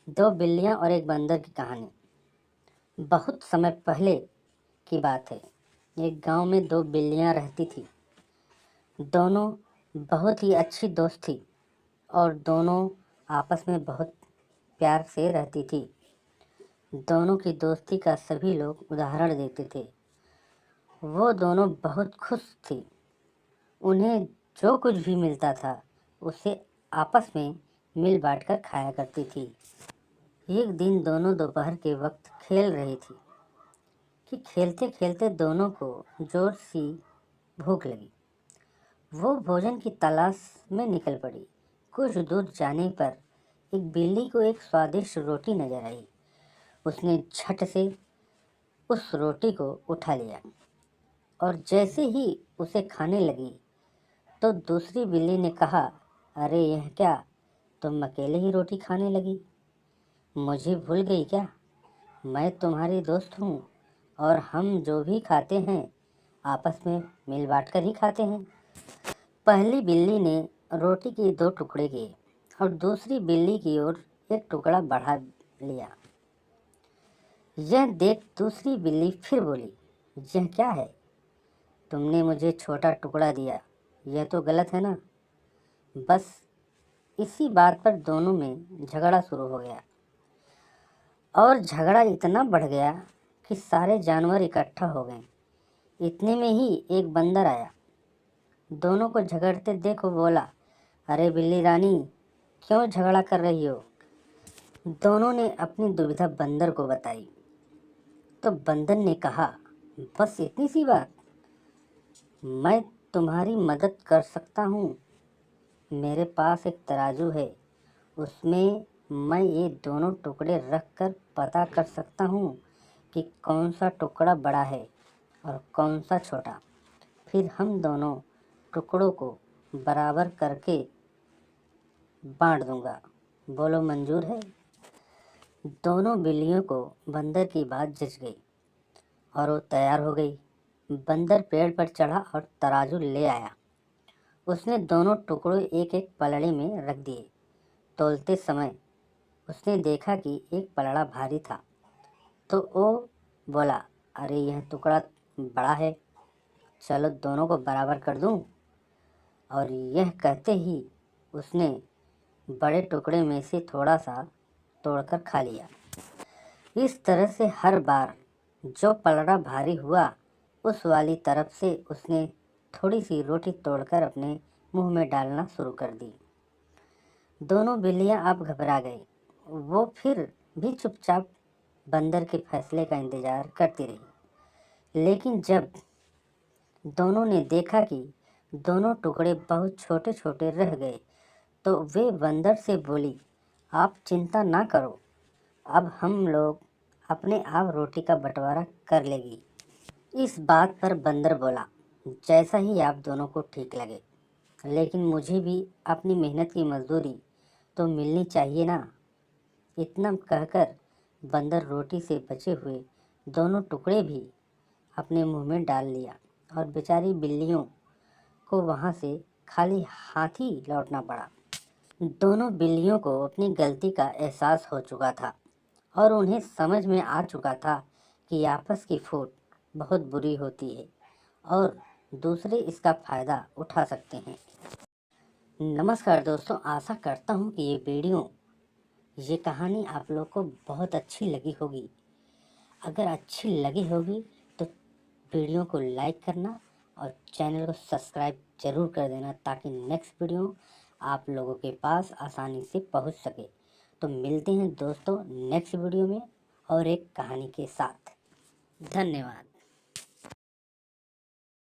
दो बिल्लियां और एक बंदर की कहानी। बहुत समय पहले की बात है। एक गांव में दो बिल्लियां रहती थी। दोनों बहुत ही अच्छी दोस्त थी और दोनों आपस में बहुत प्यार से रहती थी। दोनों की दोस्ती का सभी लोग उदाहरण देते थे। वो दोनों बहुत खुश थी। उन्हें जो कुछ भी मिलता था उसे आपस में मिल बांट कर खाया करती थी। एक दिन दोनों दोपहर के वक्त खेल रही थी कि खेलते खेलते दोनों को जोर सी भूख लगी। वो भोजन की तलाश में निकल पड़ी। कुछ दूर जाने पर एक बिल्ली को एक स्वादिष्ट रोटी नजर आई। उसने झट से उस रोटी को उठा लिया और जैसे ही उसे खाने लगी तो दूसरी बिल्ली ने कहा, अरे यह क्या, तुम अकेले ही रोटी खाने लगी? मुझे भूल गई क्या? मैं तुम्हारी दोस्त हूँ और हम जो भी खाते हैं आपस में मिल बांट कर ही खाते हैं। पहली बिल्ली ने रोटी के दो टुकड़े किए और दूसरी बिल्ली की ओर एक टुकड़ा बढ़ा लिया। यह देख दूसरी बिल्ली फिर बोली, यह क्या है? तुमने मुझे छोटा टुकड़ा दिया, यह तो गलत है ना? बस इसी बात पर दोनों में झगड़ा शुरू हो गया और झगड़ा इतना बढ़ गया कि सारे जानवर इकट्ठा हो गए। इतने में ही एक बंदर आया। दोनों को झगड़ते देख वो बोला, अरे बिल्ली रानी, क्यों झगड़ा कर रही हो? दोनों ने अपनी दुविधा बंदर को बताई तो बंदर ने कहा, बस इतनी सी बात, मैं तुम्हारी मदद कर सकता हूँ। मेरे पास एक तराजू है, उसमें मैं ये दोनों टुकड़े रख कर पता कर सकता हूँ कि कौन सा टुकड़ा बड़ा है और कौन सा छोटा। फिर हम दोनों टुकड़ों को बराबर करके बांट दूंगा। बोलो मंजूर है? दोनों बिल्लियों को बंदर की बात जच गई और वो तैयार हो गई। बंदर पेड़ पर चढ़ा और तराजू ले आया। उसने दोनों टुकड़े एक एक पलड़े में रख दिए। तौलते समय उसने देखा कि एक पलड़ा भारी था तो वो बोला, अरे यह टुकड़ा बड़ा है, चलो दोनों को बराबर कर दूं। और यह कहते ही उसने बड़े टुकड़े में से थोड़ा सा तोड़कर खा लिया। इस तरह से हर बार जो पलड़ा भारी हुआ उस वाली तरफ से उसने थोड़ी सी रोटी तोड़कर अपने मुंह में डालना शुरू कर दी। दोनों बिल्लियां अब घबरा गई। वो फिर भी चुपचाप बंदर के फैसले का इंतजार करती रही। लेकिन जब दोनों ने देखा कि दोनों टुकड़े बहुत छोटे छोटे रह गए तो वे बंदर से बोली, आप चिंता ना करो, अब हम लोग अपने आप रोटी का बंटवारा कर लेगी। इस बात पर बंदर बोला, जैसा ही आप दोनों को ठीक लगे, लेकिन मुझे भी अपनी मेहनत की मजदूरी तो मिलनी चाहिए ना। इतना कहकर बंदर रोटी से बचे हुए दोनों टुकड़े भी अपने मुंह में डाल लिया और बेचारी बिल्लियों को वहां से खाली हाथ ही लौटना पड़ा। दोनों बिल्लियों को अपनी गलती का एहसास हो चुका था और उन्हें समझ में आ चुका था कि आपस की फूट बहुत बुरी होती है और दूसरे इसका फ़ायदा उठा सकते हैं। नमस्कार दोस्तों, आशा करता हूँ कि ये कहानी आप लोग को बहुत अच्छी लगी होगी। अगर अच्छी लगी होगी तो वीडियो को लाइक करना और चैनल को सब्सक्राइब जरूर कर देना ताकि नेक्स्ट वीडियो आप लोगों के पास आसानी से पहुंच सके। तो मिलते हैं दोस्तों नेक्स्ट वीडियो में और एक कहानी के साथ। धन्यवाद।